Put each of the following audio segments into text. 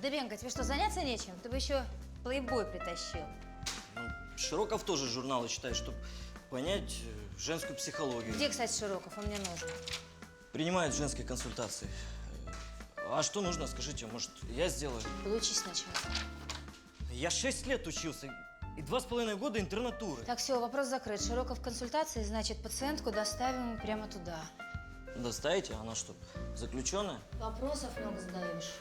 Дыбенко, тебе что, заняться нечем? Ты бы еще плейбой притащил. Ну, Широков тоже журналы читает, чтобы понять женскую психологию. Где, кстати, Широков? Он мне нужен. Принимает женские консультации. А что нужно, скажите, может, я сделаю? Получи сначала. Я 6 лет учился и 2,5 года интернатуры. Так, все, вопрос закрыт. Широков в консультации, значит, пациентку доставим прямо туда. Доставите? Она что, заключенная? Вопросов много задаешь.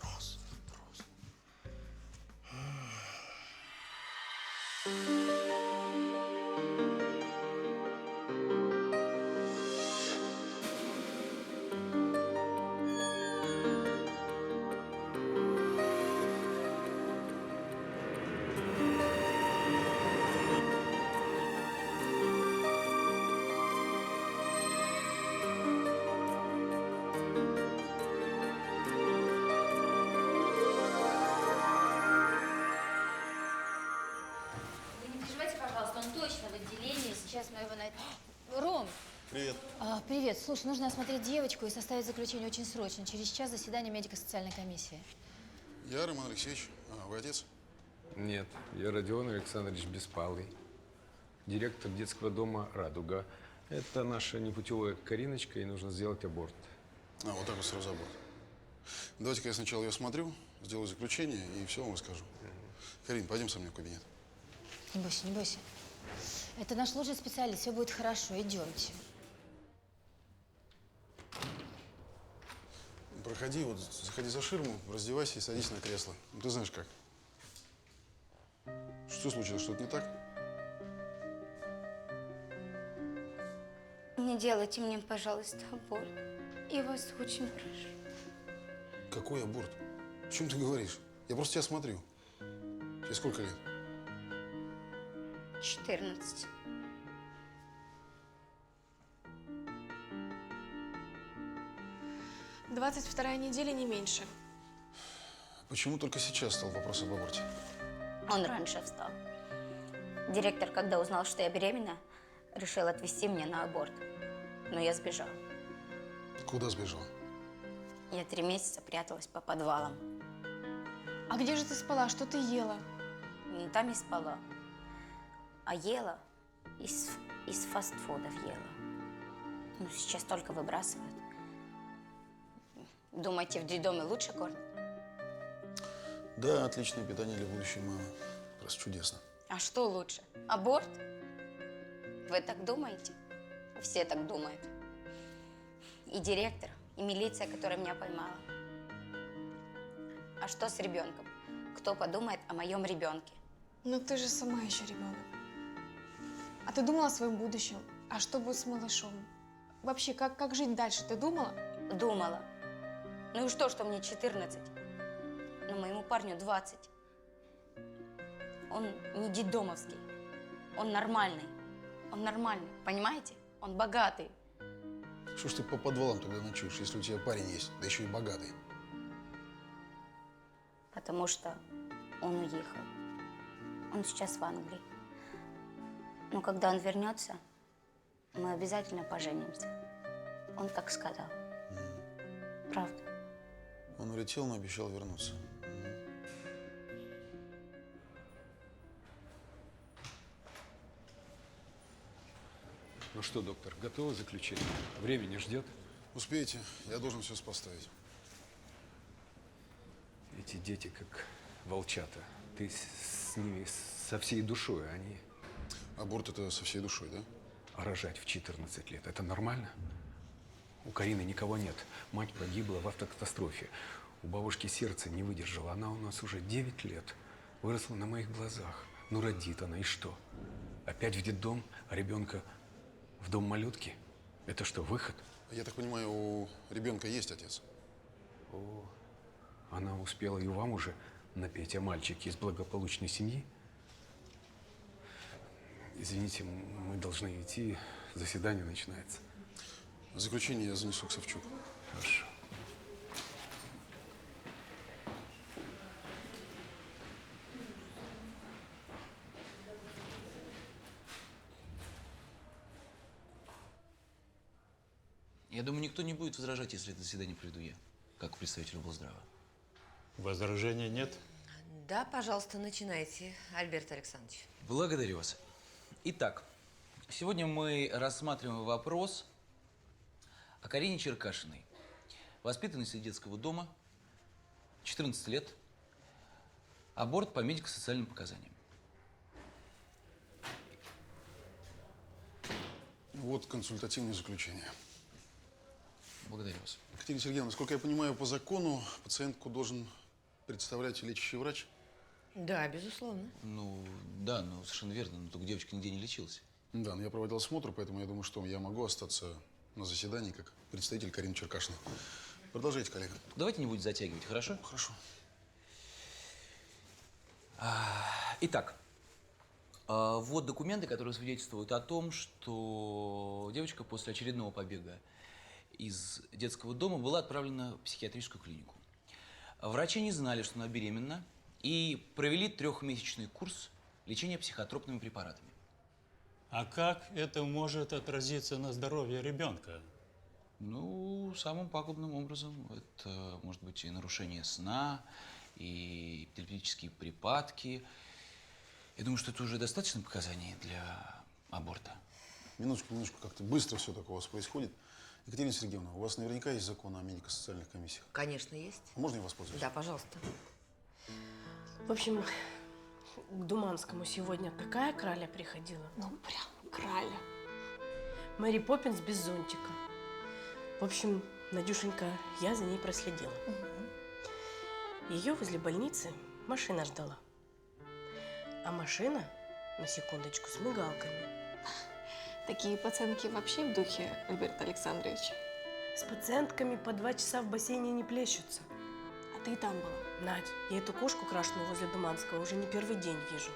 Просто. Вы не переживайте, пожалуйста, он точно в отделении. Сейчас мы его найдем. Ром! Привет. Привет. Слушай, нужно осмотреть девочку и составить заключение очень срочно. Через час заседание медико-социальной комиссии. Я Роман Алексеевич. Вы отец? Нет, я Родион Александрович Беспалый, директор детского дома «Радуга». Это наша непутевая Кариночка, и нужно сделать аборт. Вот так вот сразу аборт. Давайте-ка я сначала ее осмотрю, сделаю заключение и все вам расскажу. Карин, пойдем со мной в кабинет. Не бойся, не бойся. Это наш лучший специалист, все будет хорошо, идемте. Проходи, вот заходи за ширму, раздевайся и садись на кресло. Ну, ты знаешь как. Что случилось, что-то не так? Не делайте мне, пожалуйста, аборт. Я вас очень прошу. Какой аборт? О чем ты говоришь? Я просто тебя смотрю. Тебе сколько лет? 14. – 22-я неделя, не меньше. Почему только сейчас стал вопрос об аборте? Он раньше встал. Директор, когда узнал, что я беременна, решил отвезти меня на аборт. Но я сбежала. Куда сбежал? Я 3 месяца пряталась по подвалам. А где же ты спала? Что ты ела? Ну, там и спала. А ела из фастфудов ела. Ну, сейчас только выбрасывают. Думаете, в детдоме лучше кормят? Да, отличное питание для будущей мамы. Просто чудесно. А что лучше? Аборт? Вы так думаете? Все так думают. И директор, и милиция, которая меня поймала. А что с ребенком? Кто подумает о моем ребенке? Но ты же сама еще ребенок. А ты думала о своем будущем? А что будет с малышом? Вообще, как жить дальше? Ты думала? Думала. Ну и что мне 14? Но моему парню 20. Он не детдомовский. Он нормальный. Он нормальный, понимаете? Он богатый. Что ж ты по подвалам тогда ночуешь, если у тебя парень есть, да еще и богатый? Потому что он уехал. Он сейчас в Англии. Но когда он вернется, мы обязательно поженимся. Он так сказал. Правда. Он улетел, но обещал вернуться. Ну что, доктор, готово заключение? Время не ждет? Успеете, я должен все поставить. Эти дети как волчата. Ты с ними со всей душой, а они… Аборт это со всей душой, да? А рожать в 14 лет – это нормально? У Карины никого нет. Мать погибла в автокатастрофе. У бабушки сердце не выдержало. Она у нас уже 9 лет. Выросла на моих глазах. Ну, родит она, и что? Опять в детдом, а ребенка в дом малютки? Это что, выход? Я так понимаю, у ребенка есть отец? О, она успела и вам уже напеть о мальчике из благополучной семьи? Извините, мы должны идти, заседание начинается. Заключение я занесу к Савчуку. Хорошо. Я думаю, никто не будет возражать, если это заседание проведу я, как представитель облздрава. Возражений нет? Да, пожалуйста, начинайте, Альберт Александрович. Благодарю вас. Итак, сегодня мы рассматриваем вопрос о Карине Черкашиной, воспитаннице детского дома, 14 лет, аборт по медико-социальным показаниям. Вот консультативное заключение. Благодарю вас. Екатерина Сергеевна, насколько я понимаю, по закону пациентку должен представлять лечащий врач? Да, безусловно. Ну, да, ну, совершенно верно, но только девочка нигде не лечилась. Да, но я проводил осмотр, поэтому я думаю, что я могу остаться на заседании как представитель Карины Черкашиной. Продолжайте, коллега. Давайте не будем затягивать, хорошо? Хорошо. Итак, вот документы, которые свидетельствуют о том, что девочка после очередного побега из детского дома была отправлена в психиатрическую клинику. Врачи не знали, что она беременна, и провели 3-месячный курс лечения психотропными препаратами. А как это может отразиться на здоровье ребенка? Ну, самым пагубным образом. Это может быть и нарушение сна, и эпилептические припадки. Я думаю, что это уже достаточно показаний для аборта. Минуточку, как-то быстро все так у вас происходит. Екатерина Сергеевна, у вас наверняка есть закон о медико-социальных комиссиях. Конечно, есть. Можно я воспользуюсь? Да, пожалуйста. В общем, к Думанскому сегодня такая краля приходила. Ну, прям краля. Мэри Поппинс без зонтика. В общем, Надюшенька, я за ней проследила. Ее возле больницы машина ждала. А машина, на секундочку, с мигалками. Такие пацанки вообще в духе, Альберт Александрович. С пациентками по 2 часа в бассейне не плещутся. А ты и там была. Надь, я эту кошку крашеную возле Думанского уже не первый день вижу.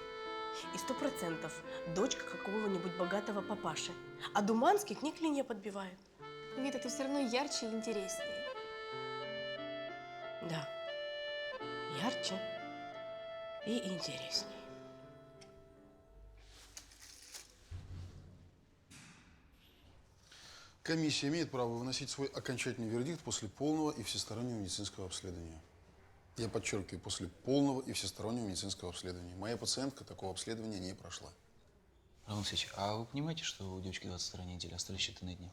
И 100% дочка какого-нибудь богатого папаши. А Думанский к ней клинья подбивает. Вита, ты все равно ярче и интереснее. Да, ярче и интересней. Комиссия имеет право выносить свой окончательный вердикт после полного и всестороннего медицинского обследования. Я подчеркиваю, после полного и всестороннего медицинского обследования. Моя пациентка такого обследования не прошла. Роман Алексеевич, а вы понимаете, что у девочки 22 недели, остались считанные дни?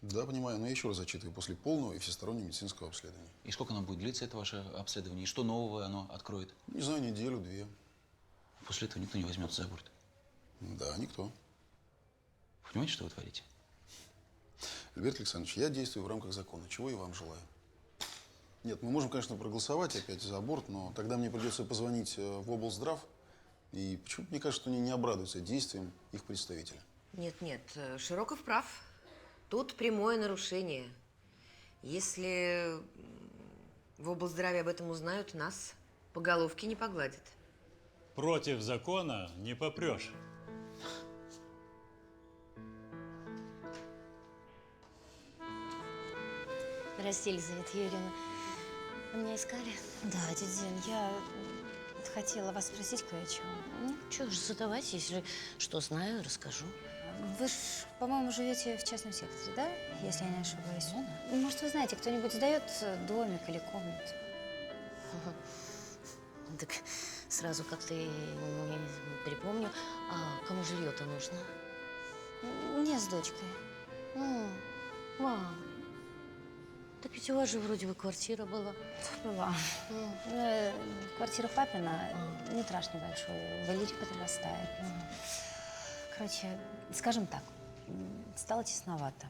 Да, понимаю, но я еще раз зачитываю. После полного и всестороннего медицинского обследования. И сколько оно будет длиться, это ваше обследование? И что нового оно откроет? Не знаю, неделю-две. После этого никто не возьмется за аборт. Да, никто. Вы понимаете, что вы творите? Альберт Александрович, я действую в рамках закона, чего и вам желаю. Нет, мы можем, конечно, проголосовать опять за аборт, но тогда мне придется позвонить в облздрав, и почему-то мне кажется, что они не обрадуются действиям их представителя. Нет, Широков прав. Тут прямое нарушение. Если в облздраве об этом узнают, нас по головке не погладят. Против закона не попрешь. Здрасте, Елизавета Юрьевна. Вы меня искали? Да, тетя Зин, я хотела вас спросить кое о чем. Ну, что ж, задавайте, если что знаю, расскажу. Вы ж, по-моему, живете в частном секторе, да? Если я не ошибаюсь. Может, вы знаете, кто-нибудь сдает домик или комнату? Так сразу как-то и не припомню. А кому жилье-то нужно? Мне с дочкой. Мам, так ведь у вас же вроде бы квартира была. Была. Квартира папина, метраж небольшой, Валерий подрастает. Короче, скажем так, стало тесновато.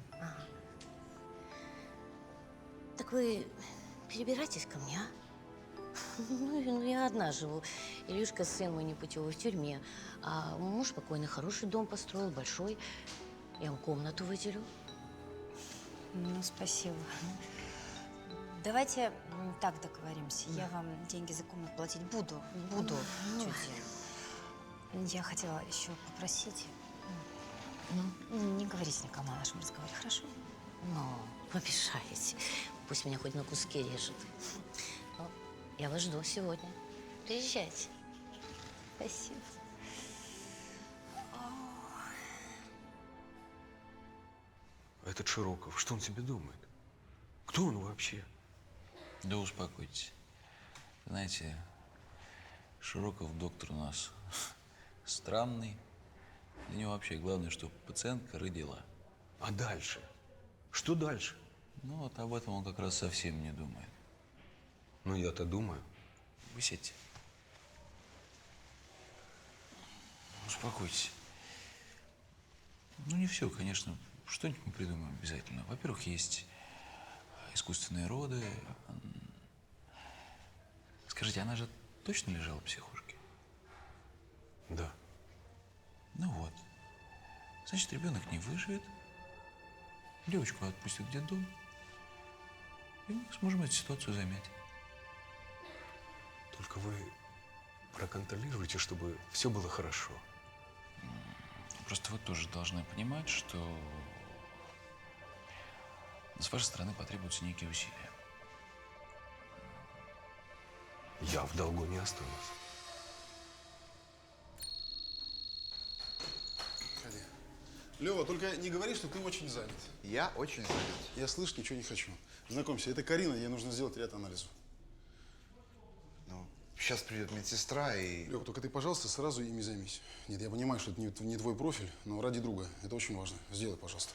Так вы перебирайтесь ко мне, а? Ну, я одна живу. Илюшка, сын мой непутевый, в тюрьме. А муж покойный хороший дом построил, большой. Я вам комнату выделю. Ну, спасибо. Давайте так договоримся. Я вам деньги за комнату платить буду. Тетя Зин. Я хотела еще попросить. Не говорите никому о нашем разговоре, хорошо? Ну, помешаете. Пусть меня хоть на куски режет. Ну, я вас жду сегодня. Приезжайте. Спасибо. этот Широков? Что он себе думает? Кто он вообще? Да успокойтесь. Знаете, Широков доктор у нас странный. Для него вообще главное, чтобы пациентка родила. А дальше? Что дальше? Ну вот об этом он как раз совсем не думает. Ну, я-то думаю. Вы сядьте. Успокойтесь. Ну, не все, конечно. Что-нибудь мы придумаем обязательно. Во-первых, есть искусственные роды. Скажите, она же точно лежала в психушке? Да. Ну вот. Значит, ребенок не выживет. Девочку отпустят в детдом. И мы сможем эту ситуацию замять. Только вы проконтролируйте, чтобы все было хорошо. Просто вы тоже должны понимать, что с вашей стороны потребуются некие усилия. Я в долгу не останусь. Лёва, только не говори, что ты очень занят. Я очень занят. Я слышать ничего не хочу. Знакомься, это Карина, ей нужно сделать ряд анализов. Ну, сейчас придет медсестра и… Лёва, только ты, пожалуйста, сразу ими займись. Нет, я понимаю, что это не твой профиль, но ради друга. Это очень важно. Сделай, пожалуйста.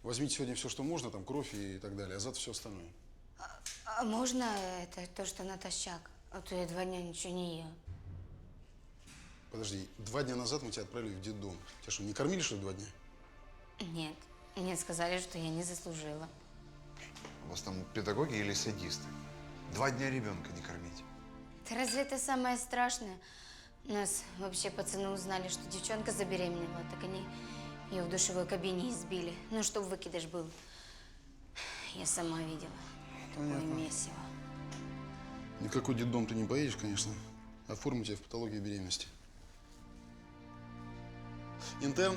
Возьмите сегодня все, что можно, там кровь и так далее, а завтра все остальное. А можно это то, что натощак? А то я 2 дня ничего не ела. Подожди, 2 дня назад мы тебя отправили в детдом. Тебя что, не кормили, что ли, 2 дня? Нет. Мне сказали, что я не заслужила. У вас там педагоги или садисты? 2 дня ребенка не кормить. Да разве это самое страшное? У нас вообще пацаны узнали, что девчонка забеременела, так они ее в душевой кабине избили. Ну, чтоб выкидыш был. Я сама видела. Такое месиво. Никакой детдом ты не поедешь, конечно. Оформлю тебя в патологию беременности. Интерн?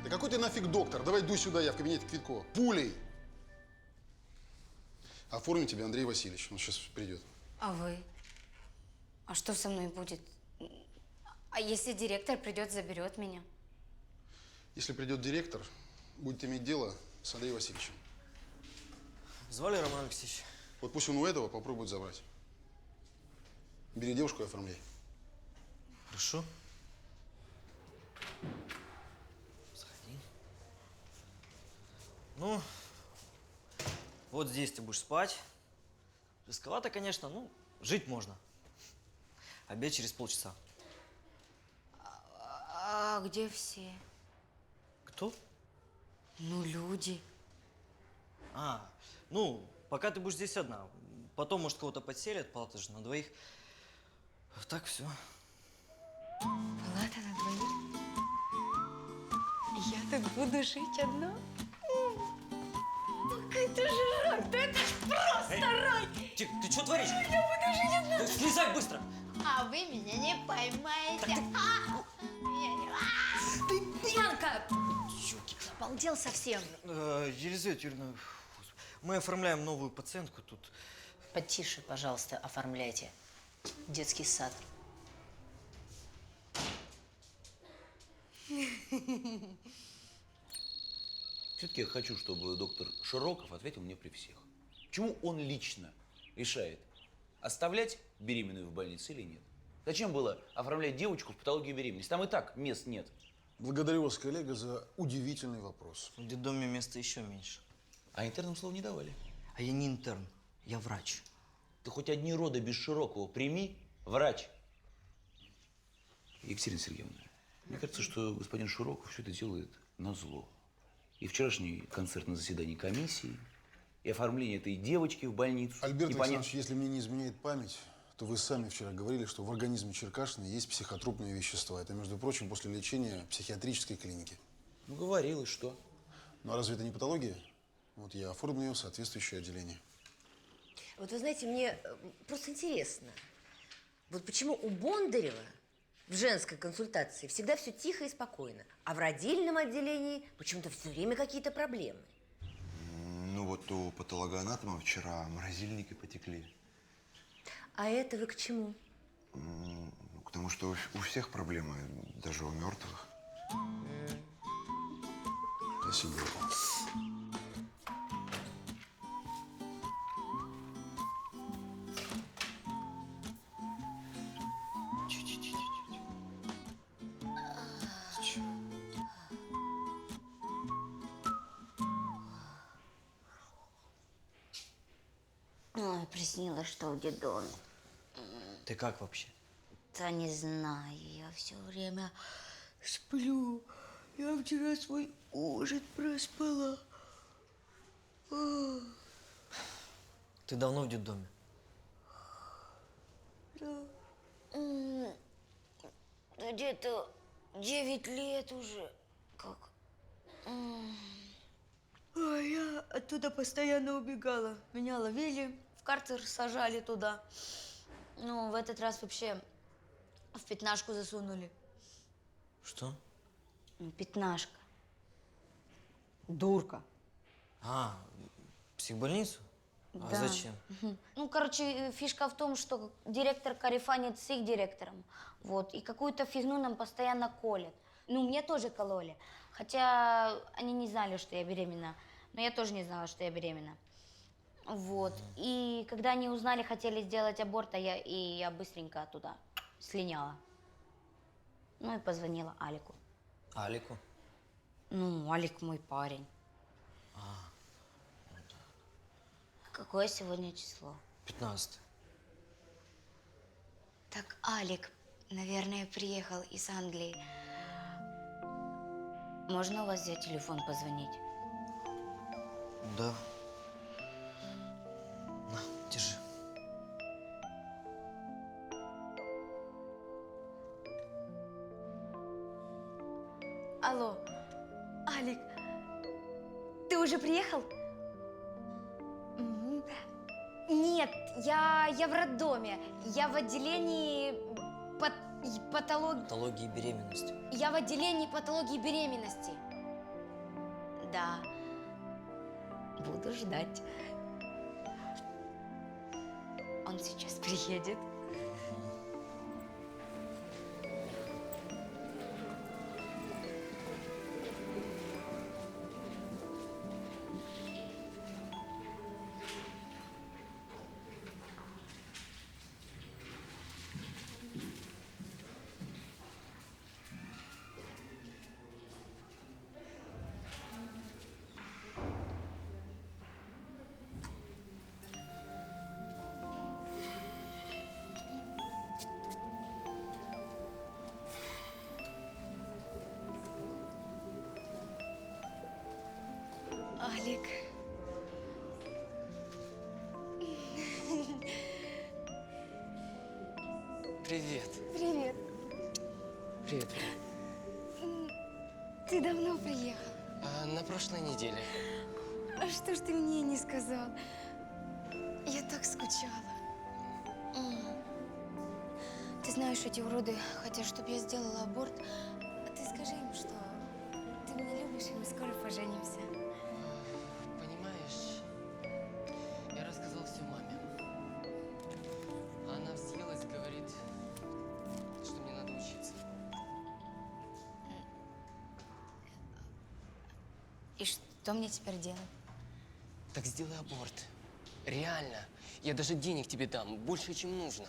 Да какой ты нафиг доктор? Давай дуй сюда, я в кабинете Квиткова. Пулей! Оформим тебе Андрей Васильевич. Он сейчас придет. А вы? А что со мной будет? А если директор придет, заберет меня? Если придет директор, будет иметь дело с Андреем Васильевичем. Звали Роман Алексеевич? Вот пусть он у этого попробует забрать. Бери девушку и оформляй. Хорошо. Заходи. Ну, вот здесь ты будешь спать. Рисковато, конечно, ну, жить можно. Обед через полчаса. А где все? Кто? Ну, люди. А, ну, пока ты будешь здесь одна. Потом, может, кого-то подселят, палата же на 2. Так, все. Палата на 2? Я тут буду жить одна? Какой-то же рай! Да это ж просто рай! Ты что творишь? Я буду жить одна! Да слезай быстро! А вы меня не поймаете. Ты пьянка! Обалдел совсем. Елизавета Юрьевна, мы оформляем новую пациентку тут. Потише, пожалуйста, оформляйте. Детский сад. Все-таки я хочу, чтобы доктор Широков ответил мне при всех. Почему он лично решает, оставлять беременную в больнице или нет? Зачем было оформлять девочку в патологию беременности? Там и так мест нет. Благодарю вас, коллега, за удивительный вопрос. В детдоме места еще меньше. А интернам слова не давали. А я не интерн, я врач. Ты хоть одни роды без Широкого прими, врач. Екатерина Сергеевна, мне кажется, что господин Широков все это делает назло. И вчерашний концерт на заседании комиссии, и оформление этой девочки в больницу. Альберт Александрович, если мне не изменяет память, то вы сами вчера говорили, что в организме Черкашиной есть психотропные вещества. Это, между прочим, после лечения в психиатрической клинике. Ну, говорил, и что? Ну, а разве это не патология? Вот я оформлю ее в соответствующее отделение. Вот вы знаете, мне просто интересно. Вот почему у Бондарева в женской консультации всегда все тихо и спокойно, а в родильном отделении почему-то все время какие-то проблемы. Ну вот у патологоанатома вчера морозильники потекли. А это вы к чему? К тому, что у всех проблемы, даже у мертвых. Спасибо. Ой, приснилось, что в детдоме. Ты как вообще? Да не знаю, я все время сплю. Я вчера свой ужин проспала. Ты давно в детдоме? Да где-то 9 лет уже. Как? А я оттуда постоянно убегала. Меня ловили, в карцер сажали туда. Ну, в этот раз вообще в пятнашку засунули. Что? Пятнашка. Дурка. А, психбольницу? А Да. зачем? Ну, короче, фишка в том, что директор корефанит с их директором. Вот. И какую-то фигню нам постоянно колят. Ну, мне тоже кололи. Хотя они не знали, что я беременна. Но я тоже не знала, что я беременна. Вот. И когда они узнали, хотели сделать аборт, я быстренько оттуда слиняла. Ну и позвонила Алику. Алику? Ну, Алик мой парень. Какое сегодня число? 15. Так Алик, наверное, приехал из Англии. Можно у вас взять телефон, позвонить? Да. На, держи. Алло, Алик, ты уже приехал? Нет, я в роддоме. Я в отделении патологии... Патологии беременности. Я в отделении патологии беременности. Да. Буду ждать. Он сейчас приедет. Алик. Привет. Привет. Привет, привет. Ты давно приехал? На прошлой неделе. А что ж ты мне не сказал? Я так скучала. Ты знаешь, эти уроды хотят, чтобы я сделала аборт. А ты скажи им, что ты меня любишь, и мы скоро поженимся. Понимаешь, я рассказал все маме. Она взъелась, говорит, что мне надо учиться. И что мне теперь делать? Так сделай аборт. Реально. Я даже денег тебе дам, больше, чем нужно.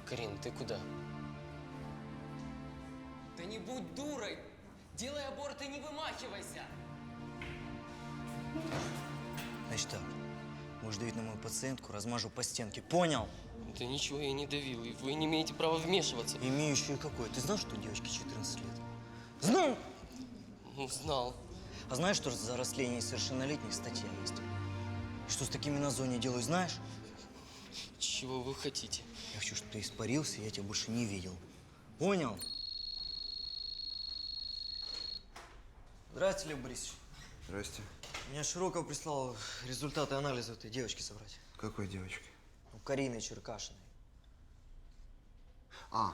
Карин, ты куда? Да не будь дурой! Делай аборт и не вымахивайся! Значит так, будешь давить на мою пациентку, размажу по стенке. Понял? Да ничего я не давил, и вы не имеете права вмешиваться. Имеющую какое? Ты знал, что девочке 14 лет? Знал? Ну, знал. А знаешь, что за растление несовершеннолетних статья есть? Что с такими на зоне делают, знаешь? Чего вы хотите? Я хочу, чтобы ты испарился, и я тебя больше не видел. Понял? Здравствуйте, Лев Борисович. Здрасте. Меня Широков прислал результаты анализа этой девочки собрать. Какой девочки? У Карины Черкашиной. А,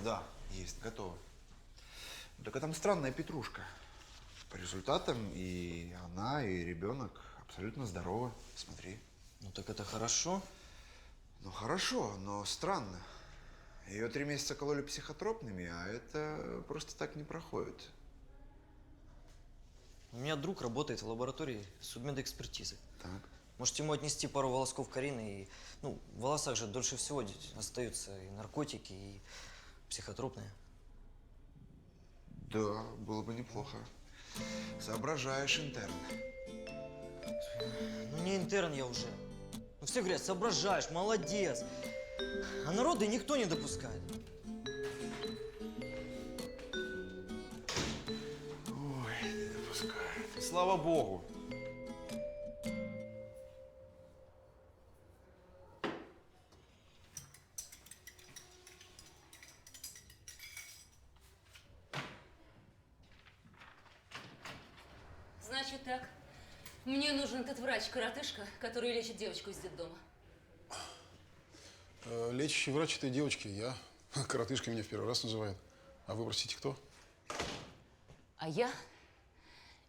да, есть, готово. Только там странная петрушка. По результатам и она, и ребенок абсолютно здоровы. Смотри. Ну так это хорошо. Ну хорошо, но странно. Ее 3 месяца кололи психотропными, а это просто так не проходит. У меня друг работает в лаборатории судмедэкспертизы. Так. Можете ему отнести пару волосков Карины. И, ну, в волосах же дольше всего остаются и наркотики, и психотропные. Да, было бы неплохо. Соображаешь, интерн. Ну не интерн я уже. Ну все говорят, соображаешь, молодец. А народа никто не допускает. Ой, не допускают. Слава богу. Значит так, мне нужен этот врач-коротышка, который лечит девочку из детдома. Лечащий врач этой девочки я. Коротышкой меня в первый раз называют. А вы, простите, кто? А я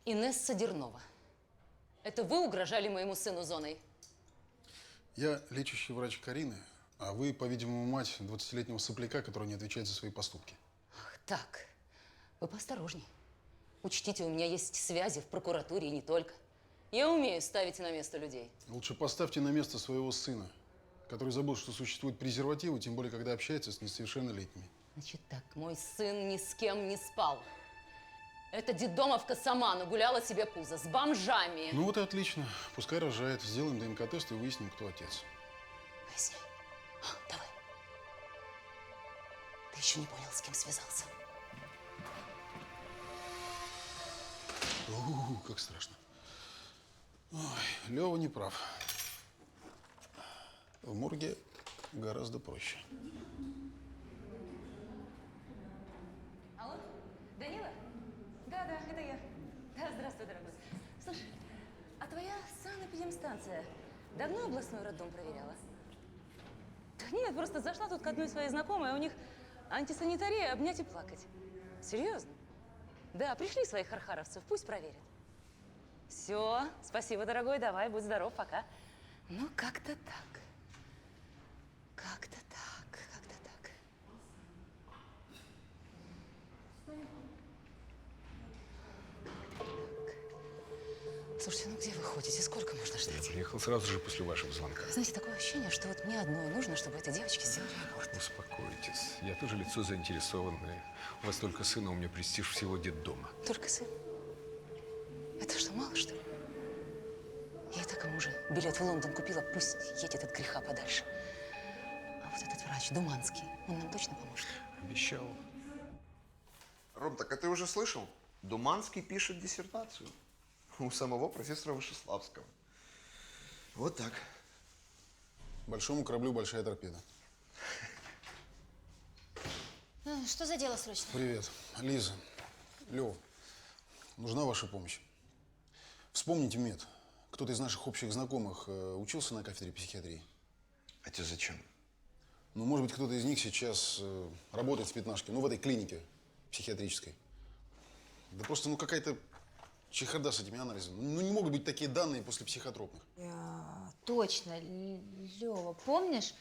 Инесса Дернова. Это вы угрожали моему сыну зоной? Я лечащий врач Карины, а вы, по-видимому, мать 20-летнего сопляка, который не отвечает за свои поступки. Ах, так. Вы поосторожней. Учтите, у меня есть связи в прокуратуре и не только. Я умею ставить на место людей. Лучше поставьте на место своего сына, который забыл, что существуют презервативы, тем более, когда общается с несовершеннолетними. Значит так, мой сын ни с кем не спал. Эта детдомовка сама нагуляла себе пузо с бомжами. Ну вот и отлично. Пускай рожает. Сделаем ДНК-тест и выясним, кто отец. Выясни. Давай. Ты еще не понял, с кем связался. Как страшно. Ой, Лёва не прав. В морге гораздо проще. Алло, Данила? Да, это я. Да, здравствуй, дорогой. Слушай, а твоя санэпидемстанция давно областной роддом проверяла? Да нет, просто зашла тут к одной своей знакомой, а у них антисанитария, обнять и плакать. Серьезно? Да, пришли своих архаровцев, пусть проверят. Все, спасибо, дорогой, давай, будь здоров, пока. Ну, как-то так. Как-то так. Слушайте, ну где вы ходите? Сколько можно ждать? Я приехал сразу же после вашего звонка. Знаете, такое ощущение, что вот мне одной нужно, чтобы этой девочке сделали аборт. Успокойтесь. Я тоже лицо заинтересованное. У вас только сын, а у меня престиж всего детдома. Только сын? Это что, мало, что ли? Я и так ему уже билет в Лондон купила, пусть едет от греха подальше. А вот этот врач, Думанский, он нам точно поможет? Обещал. Ром, так а ты уже слышал? Думанский пишет диссертацию. У самого профессора Вышеславского. Вот так. Большому кораблю большая торпеда. Что за дело срочно? Привет. Лиза, Лёв, нужна ваша помощь. Вспомните мед. Кто-то из наших общих знакомых учился на кафедре психиатрии. А тебе зачем? Ну, может быть, кто-то из них сейчас работает в пятнашке, ну, в этой клинике психиатрической. Да просто, ну, какая-то чехарда с этими анализами. Ну, не могут быть такие данные после психотропных. Точно, Лёва, помнишь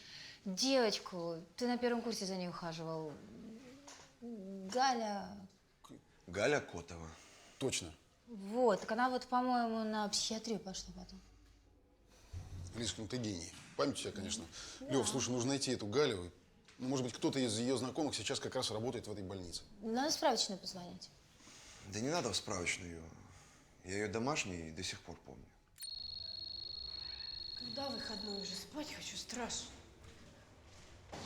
девочку? Ты на первом курсе за ней ухаживал. Галя. Галя Котова. Точно. Вот, так она вот, по-моему, на психиатрию пошла потом. Лизка, ну ты гений. Память у тебя, конечно. Да. Лёв, слушай, нужно найти эту Галю. Ну, может быть, кто-то из ее знакомых сейчас как раз работает в этой больнице. Надо справочную позвонить. Да не надо в справочную. Я ее домашний до сих пор помню. Когда выходной уже? Спать хочу, страшно.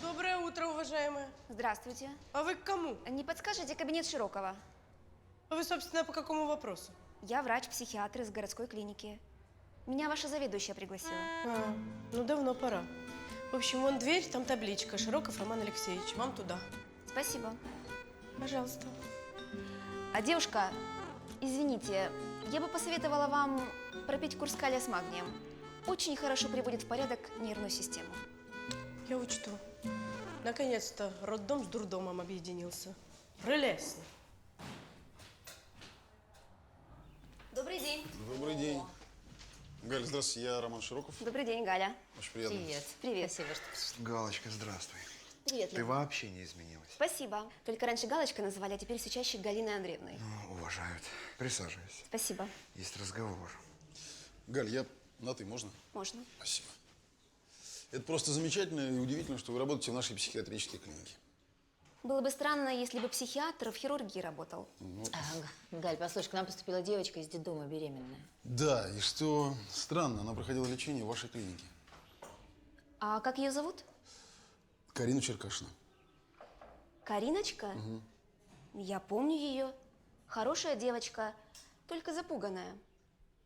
Доброе утро, уважаемая. Здравствуйте. А вы к кому? Не подскажете кабинет Широкова? А вы, собственно, по какому вопросу? Я врач-психиатр из городской клиники. Меня ваша заведующая пригласила. Ну давно пора. В общем, вон дверь, там табличка. Широков Роман Алексеевич. Вам туда. Спасибо. Пожалуйста. А девушка, извините, я бы посоветовала вам пропить курс калия с магнием. Очень хорошо приводит в порядок нервную систему. Я учту. Наконец-то роддом с дурдомом объединился. Прелестно. Добрый день. Добрый день. Галя, здравствуйте, я Роман Широков. Добрый день, Галя. Очень приятно. Привет. Привет. Спасибо, что пришли. Галочка, здравствуй. Привет, Ты Лена. вообще не изменилась. Спасибо. Только раньше Галочкой называли, а теперь все чаще Галиной Андреевной. Ну, уважают. Присаживайся. Спасибо. Есть разговор. Галь, я на «ты» можно? Можно. Спасибо. Это просто замечательно и удивительно, что вы работаете в нашей психиатрической клинике. Было бы странно, если бы психиатр в хирургии работал. Галь, послушай, к нам поступила девочка из детдома беременная. Да, и что странно, она проходила лечение в вашей клинике. А как ее зовут? Карина Черкашина. Кариночка? Я помню ее. Хорошая девочка, только запуганная.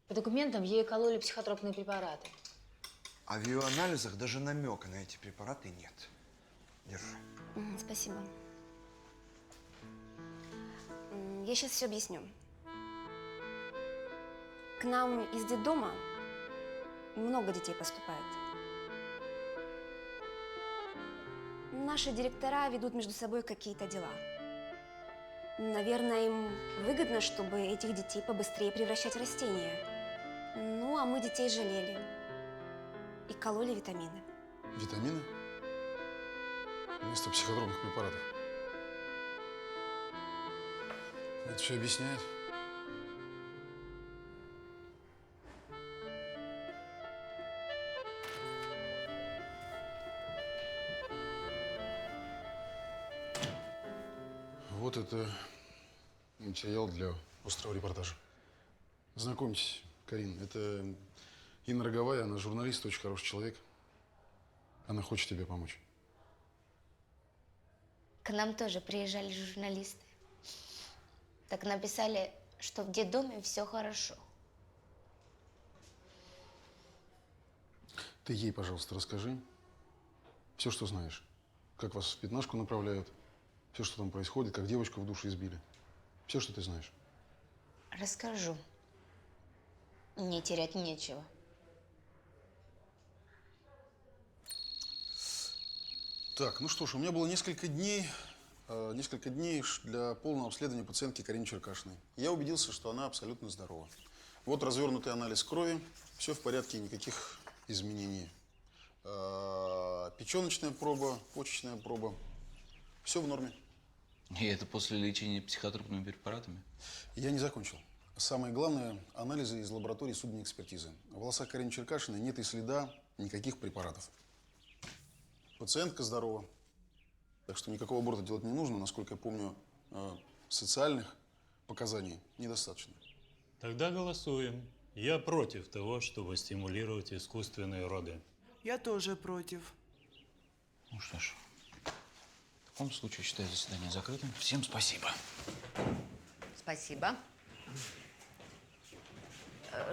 По документам ей кололи психотропные препараты. А в ее анализах даже намека на эти препараты нет. Держи. Спасибо. Я сейчас все объясню. К нам из детдома много детей поступает. Наши директора ведут между собой какие-то дела. Наверное, им выгодно, чтобы этих детей побыстрее превращать в растения. Ну, а мы детей жалели и кололи витамины. Витамины? Вместо психотропных препаратов. Это все объясняет. Вот это материал для острого репортажа. Знакомьтесь, Карин, это Инна Роговая, она журналист, очень хороший человек. Она хочет тебе помочь. К нам тоже приезжали журналисты. Так написали, что в детдоме все хорошо. Ты ей, пожалуйста, расскажи все, что знаешь. Как вас в пятнашку направляют, все, что там происходит, как девочку в душе избили. Все, что ты знаешь. Расскажу. Мне терять нечего. Так, ну что ж, у меня было несколько дней для полного обследования пациентки Карины Черкашиной. Я убедился, что она абсолютно здорова. Вот развернутый анализ крови, все в порядке, никаких изменений. Печеночная проба, почечная проба, все в норме. И это после лечения психотропными препаратами? Я не закончил. Самое главное – анализы из лаборатории судмедэкспертизы. В волосах Карины Черкашиной нет и следа никаких препаратов. Пациентка здорова, так что никакого аборта делать не нужно. Насколько я помню, социальных показаний недостаточно. Тогда голосуем. Я против того, чтобы стимулировать искусственные роды. Я тоже против. Ну что ж, в таком случае считаю заседание закрытым. Всем спасибо. Спасибо.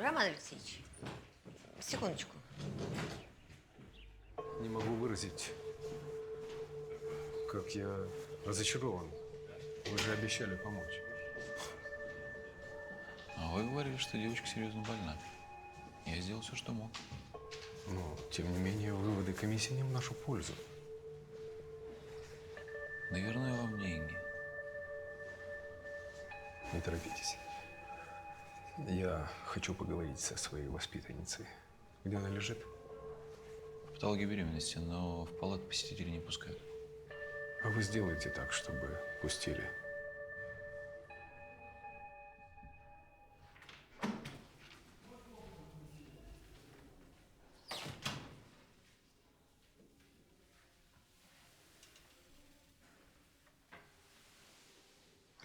Роман Алексеевич, секундочку. Не могу выразить, как я разочарован. Вы же обещали помочь. А вы говорили, что девочка серьезно больна. Я сделал все, что мог. Но, тем не менее, выводы комиссии не в нашу пользу. Да верну я вам деньги. Не торопитесь. Я хочу поговорить со своей воспитанницей. Где она лежит? В патологии беременности, но в палату посетителей не пускают. А вы сделайте так, чтобы пустили.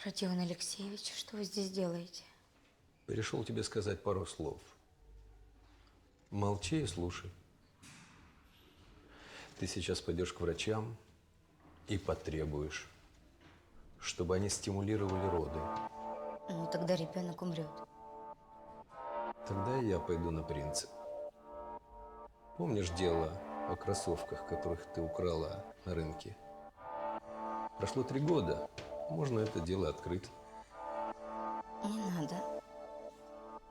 Родион Алексеевич, что вы здесь делаете? Пришел тебе сказать пару слов. Молчи и слушай. Ты сейчас пойдешь к врачам и потребуешь, чтобы они стимулировали роды. Ну, тогда ребенок умрет. Тогда и я пойду на принцип. Помнишь дело о кроссовках, которых ты украла на рынке? Прошло 3 года. Можно это дело открыть. Не надо.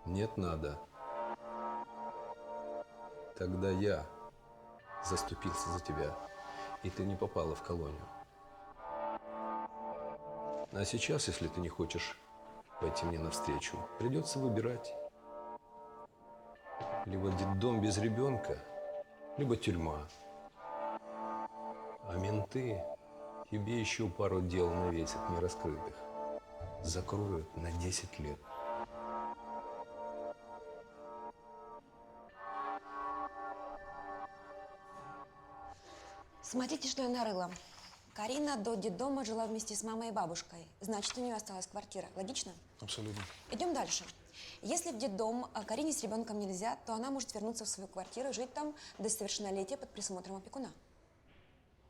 Нет, надо. Тогда я заступился за тебя, и ты не попала в колонию. А сейчас, если ты не хочешь пойти мне навстречу, придется выбирать. Либо детдом без ребенка, либо тюрьма. А менты тебе еще пару дел навесят нераскрытых. Закроют на 10 лет. Смотрите, что я нарыла. Карина до детдома жила вместе с мамой и бабушкой. Значит, у нее осталась квартира. Логично? Абсолютно. Идем дальше. Если в детдом Карине с ребенком нельзя, то она может вернуться в свою квартиру и жить там до совершеннолетия под присмотром опекуна.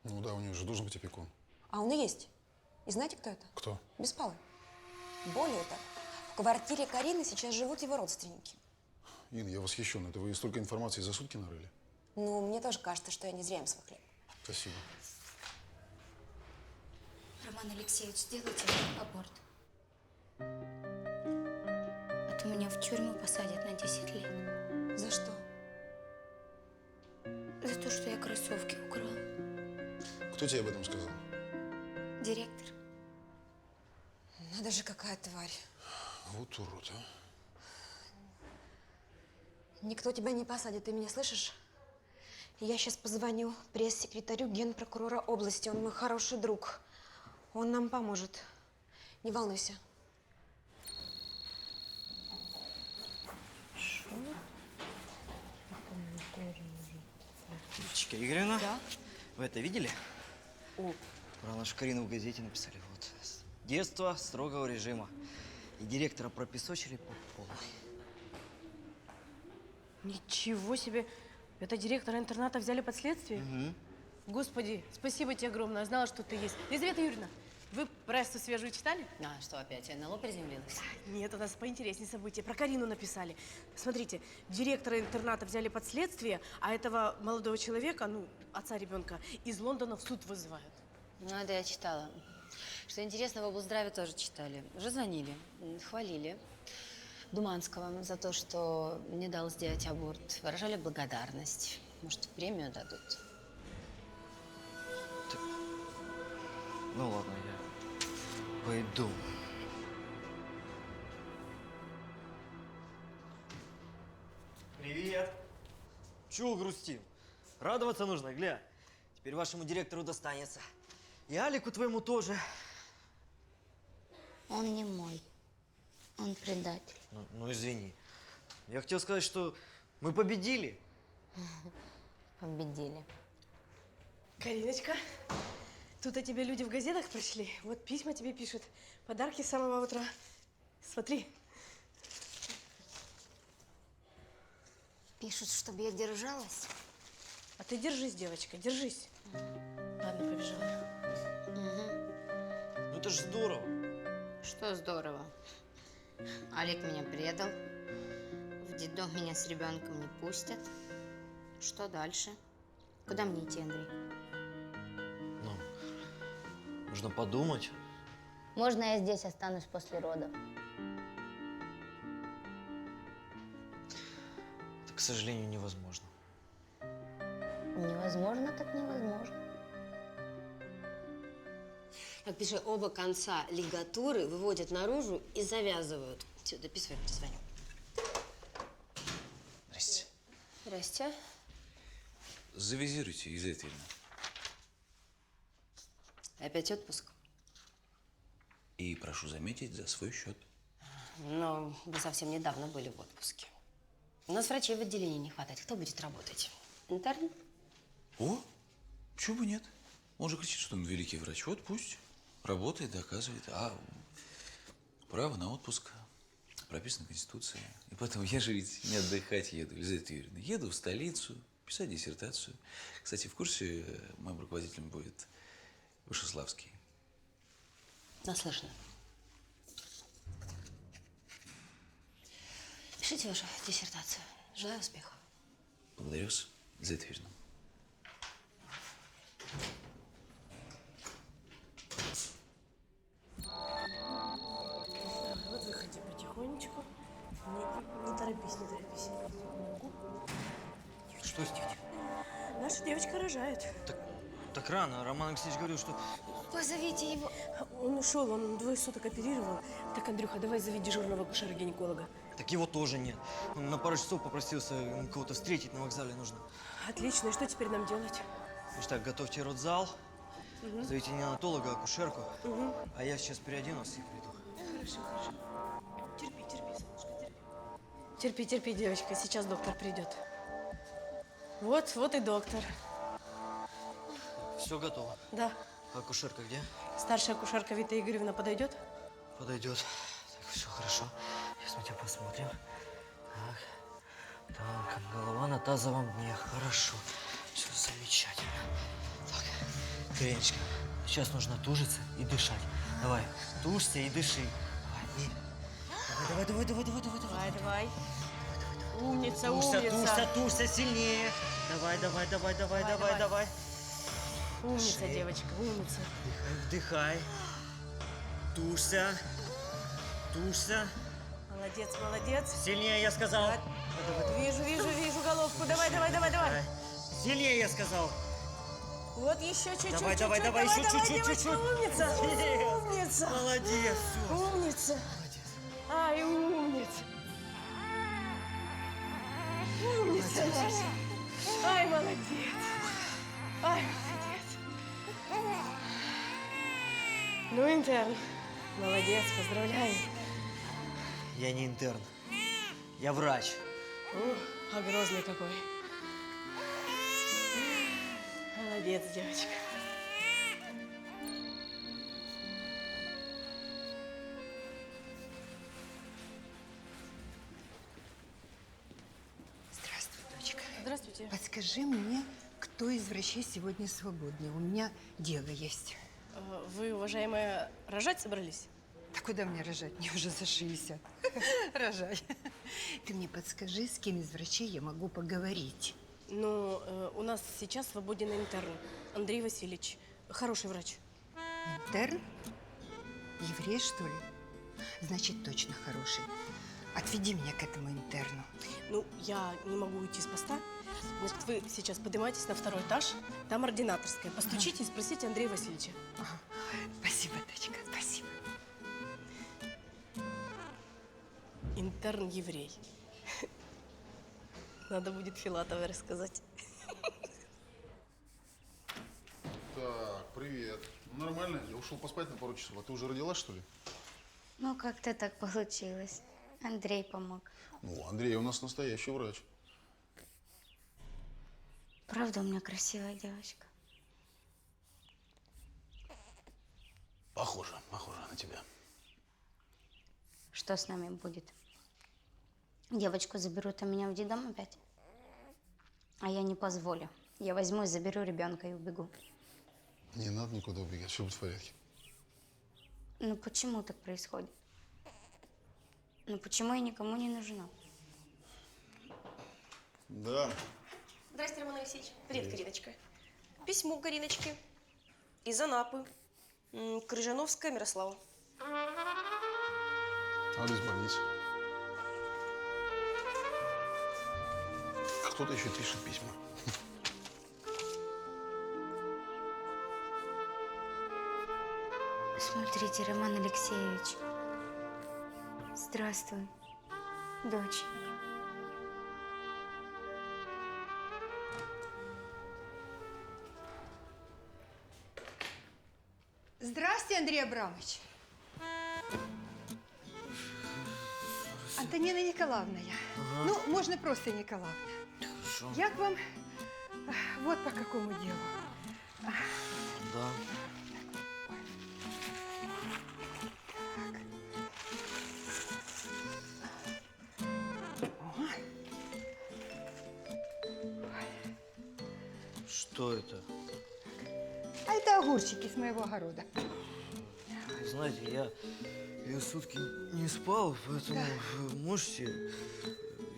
Ну да, у нее же должен быть опекун. А он и есть. И знаете, кто это? Кто? Беспалый. Более того, в квартире Карины сейчас живут его родственники. Ин, я восхищен. Это вы столько информации за сутки нарыли? Ну, мне тоже кажется, что я не зря им свой хлеб. Спасибо. Роман Алексеевич, сделайте аборт. А то меня в тюрьму посадят на 10 лет. За что? За то, что я кроссовки украла. Кто тебе об этом сказал? Директор. Надо же, какая тварь. Вот урод, а. Никто тебя не посадит, ты меня слышишь? Я сейчас позвоню пресс-секретарю генпрокурора области. Он мой хороший друг. Он нам поможет. Не волнуйся. Лидочка Игоревна, Да? вы это видели? О. Про нашу Карину в газете написали. Вот. С детства строгого режима. И директора пропесочили по полной. Ничего себе! Это директора интерната взяли под следствие? Угу. Господи, спасибо тебе огромное. Знала, что ты есть. Елизавета Юрьевна, вы прессу свежую читали? А что опять, НЛО приземлилась? Нет, у нас поинтереснее события. Про Карину написали. Смотрите, директора интерната взяли под следствие, а этого молодого человека, ну, отца ребенка, из Лондона в суд вызывают. Ну, это я читала. Что интересно, в облздраве тоже читали. Уже звонили, хвалили Думанского за то, что не дал сделать аборт. Выражали благодарность. Может, премию дадут. Ну ладно, я пойду. Привет. Чего грустим? Радоваться нужно, гля. Теперь вашему директору достанется. И Алику твоему тоже. Он не мой. Он предатель. Ну, извини. Я хотел сказать, что мы победили. Победили. Кариночка, тут о тебе люди в газетах прочли. Вот письма тебе пишут. Подарки с самого утра. Смотри. Пишут, чтобы я держалась. А ты держись, девочка, держись. Ладно, побежала. Ну это ж здорово. Что здорово. Олег меня предал. В детдом меня с ребенком не пустят. Что дальше? Куда мне идти, Андрей? Ну, нужно подумать. Можно я здесь останусь после родов? Это, к сожалению, невозможно. Невозможно, так невозможно. Как пиши, оба конца лигатуры выводят наружу и завязывают. Все, дописывай, перезвоню. Здрасте. Здрасте. Завизируйте, Елизавета Юрьевна. Опять отпуск? И прошу заметить, за свой счет. Но вы совсем недавно были в отпуске. У нас врачей в отделении не хватает. Кто будет работать? Интерн? О, почему бы нет? Он же кричит, что он великий врач. Вот пусть работает, доказывает. А право на отпуск прописано в Конституции. И поэтому я же ведь не отдыхать еду, Елизавета Юрьевна. Еду в столицу писать диссертацию. Кстати, в курсе моим руководителем будет Вышеславский. Наслышано. Пишите вашу диссертацию. Желаю успехов. Благодарю вас, Елизавета Юрьевна. Вот выходи потихонечку. Не торопись, не торопись. Ногу. Что с тетей? Наша девочка рожает. Так рано. Роман Алексеевич говорил, что… Позовите его. Он ушел, он 2 суток оперировал. Так, Андрюха, давай зови дежурного акушера-гинеколога. Так его тоже нет. Он на пару часов попросился кого-то встретить на вокзале нужно. Отлично, и что теперь нам делать? Значит так, готовьте родзал, зовите неонатолога, акушерку, а я сейчас переоденусь и приду. Хорошо, хорошо. Терпи, солнышко, терпи. Терпи, терпи, девочка, сейчас доктор придет. Вот и доктор. Все готово. Да. Акушерка где? Старшая акушерка Вита Игоревна подойдет? Подойдет. Так, все хорошо. Сейчас мы тебя посмотрим. Так. Так, голова на тазовом дне. Хорошо. Все замечательно. Так, Кренечка, сейчас нужно тужиться и дышать. Давай, тужься и дыши. Давай, давай, давай, давай, давай, давай, давай. Умница, тужься, умница. тужься, тужься сильнее. Давай, давай, давай, давай, давай, давай. Умница, Шея. девочка, умница. Вдыхай. Тужься. Тужься. Молодец, молодец. Сильнее, я сказал. Вижу, вижу, вижу головку. Давай, давай, давай, давай. Сильнее, я сказал. Вот еще чуть-чуть. Давай, чуть-чуть, давай, давай, еще чуть-чуть, девочка, чуть-чуть. Умница. Yes. Умница. Молодец. Всё. Умница. Ай, умница. Умница наша. Ай, молодец. Ай, молодец. Ну, интерн. Молодец, поздравляю. Я не интерн. Я врач. А грозный какой. Молодец, девочка. Здравствуй, дочка. Здравствуйте. Подскажи мне, кто из врачей сегодня свободный? У меня дело есть. Вы, уважаемая, рожать собрались? Да куда мне рожать? Мне уже за 60. Рожай. Ты мне подскажи, с кем из врачей я могу поговорить? Ну, у нас сейчас свободен интерн. Андрей Васильевич. Хороший врач. Интерн? Еврей, что ли? Значит, точно хороший. Отведи меня к этому интерну. Ну, я не могу уйти с поста. Значит, вы сейчас поднимаетесь на 2-й этаж. Там ординаторская. Постучите и спросите Андрея Васильевича. Спасибо, дочка, спасибо. Интерн-еврей. Надо будет Филатовой рассказать. Так, привет. Ну, нормально, я ушел поспать на пару часов. А ты уже родила, что ли? Ну, как-то так получилось. Андрей помог. Ну, Андрей у нас настоящий врач. Правда, у меня красивая девочка. Похоже на тебя. Что с нами будет? Девочку заберут, а меня в детдом опять? А я не позволю. Я возьму и заберу ребенка и убегу. Не надо никуда убегать, все будет в порядке. Ну почему так происходит? Ну почему я никому не нужна? Да. Здрасте, Роман Алексеевич. Привет, Кариночка. Письмо Кариночке из Анапы. Крыжановская Мирослава. Адрес больницы. Кто-то еще пишет письма. Смотрите, Роман Алексеевич. Здравствуй, дочь. Здравствуйте, Андрей Абрамович. Антонина Николаевна я. Ага. Ну, можно просто Николаевна. Хорошо. Я к вам вот по какому делу. Да. Что это? А это огурчики с моего огорода. Знаете, я сутки не спал, поэтому вы можете,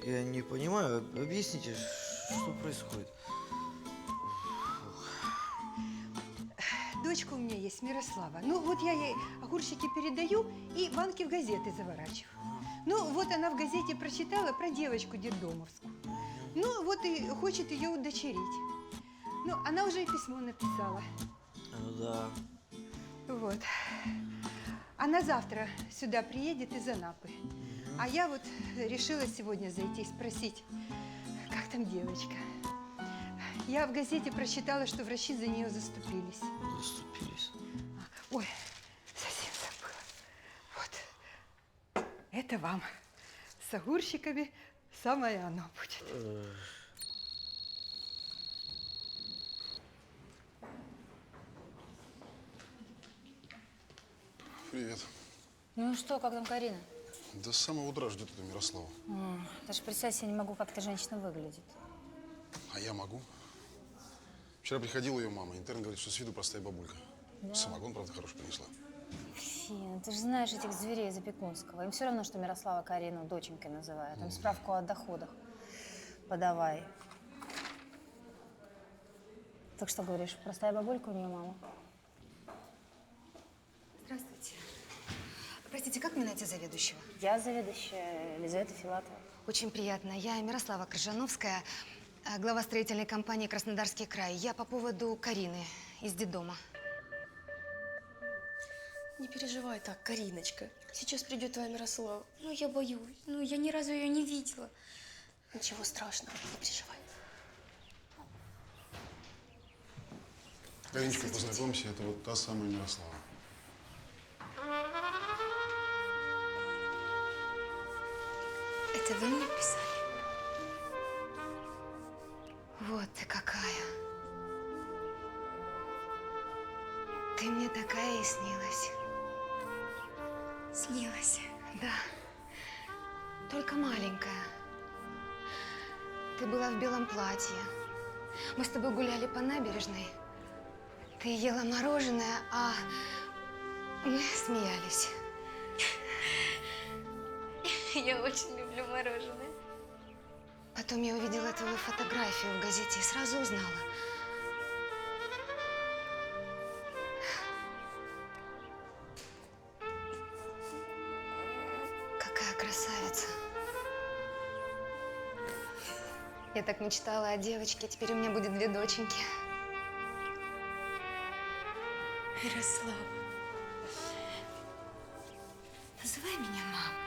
я не понимаю, объясните, что происходит. Дочка у меня есть, Мирослава. Ну, вот я ей огурчики передаю и банки в газеты заворачиваю. Ну, вот она в газете прочитала про девочку детдомовскую. Ну, вот и хочет ее удочерить. Ну, она уже и письмо написала. Да. Вот. Она завтра сюда приедет из Анапы. А я вот решила сегодня зайти и спросить, как там девочка. Я в газете прочитала, что врачи за нее заступились. Заступились? Ой, совсем забыла. Вот. Это вам. С огурчиками самое оно будет. привет. Ну что, как там Карина? Да с самого утра ждет эту Мирославу. Даже представить себе не могу, как эта женщина выглядит. А я могу. Вчера приходила ее мама. Интерн говорит, что с виду простая бабулька. Да. Самогон, правда, хороший принесла. Фи, ну ты же знаешь этих зверей из Опекунского. Им все равно, что Мирослава Карину доченькой называют. Им справку о доходах подавай. Так что говоришь, простая бабулька у нее мама? Здравствуйте. Простите, как мне найти заведующего? Я заведующая Лизавета Филатова. Очень приятно. Я Мирослава Крыжановская, глава строительной компании «Краснодарский край». Я по поводу Карины из детдома. Не переживай так, Кариночка. Сейчас придет твоя Мирослава. Ну, я боюсь. Ну, я ни разу ее не видела. Ничего страшного, не переживай. Кариночка, познакомься, это вот та самая Мирослава. Это вы мне писали? Вот ты какая. Ты мне такая и снилась. Снилась? Да. Только маленькая. Ты была в белом платье. Мы с тобой гуляли по набережной. Ты ела мороженое, а мы смеялись. Я очень люблю мороженое. Потом я увидела твою фотографию в газете и сразу узнала. Какая красавица. Я так мечтала о девочке, теперь у меня будет 2 доченьки. Мирослава. Называй меня мамой.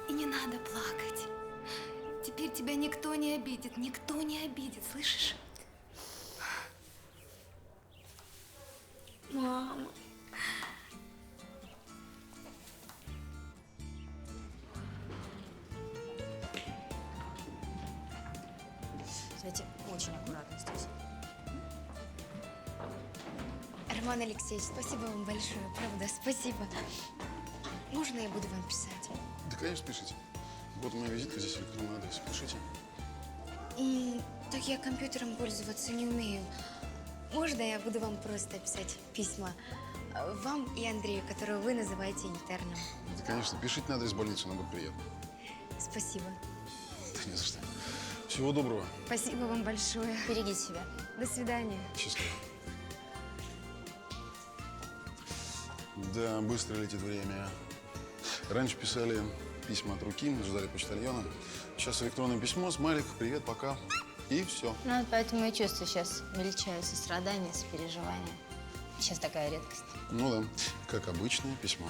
И не надо плакать. Теперь тебя никто не обидит, никто не обидит, слышишь? Мама. Кстати, очень аккуратно здесь. Роман Алексеевич, спасибо вам большое, правда, спасибо. Можно я буду вам писать? Да, конечно, пишите. Вот моя визитка, здесь электронный адрес. Пишите. Так я компьютером пользоваться не умею. Можно я буду вам просто писать письма? Вам и Андрею, которого вы называете интерном. Да, конечно, пишите на адрес больницы, нам будет приятно. Спасибо. Да не за что. Всего доброго. Спасибо вам большое. Берегите себя. До свидания. Счастливо. Да, быстро летит время. Раньше писали письма от руки, ждали почтальона. Сейчас электронное письмо, смайлик, привет, пока. И все. Ну, вот поэтому и чувства сейчас величаю сострадание, сопереживание. Сейчас такая редкость. Ну да, как обычное письмо.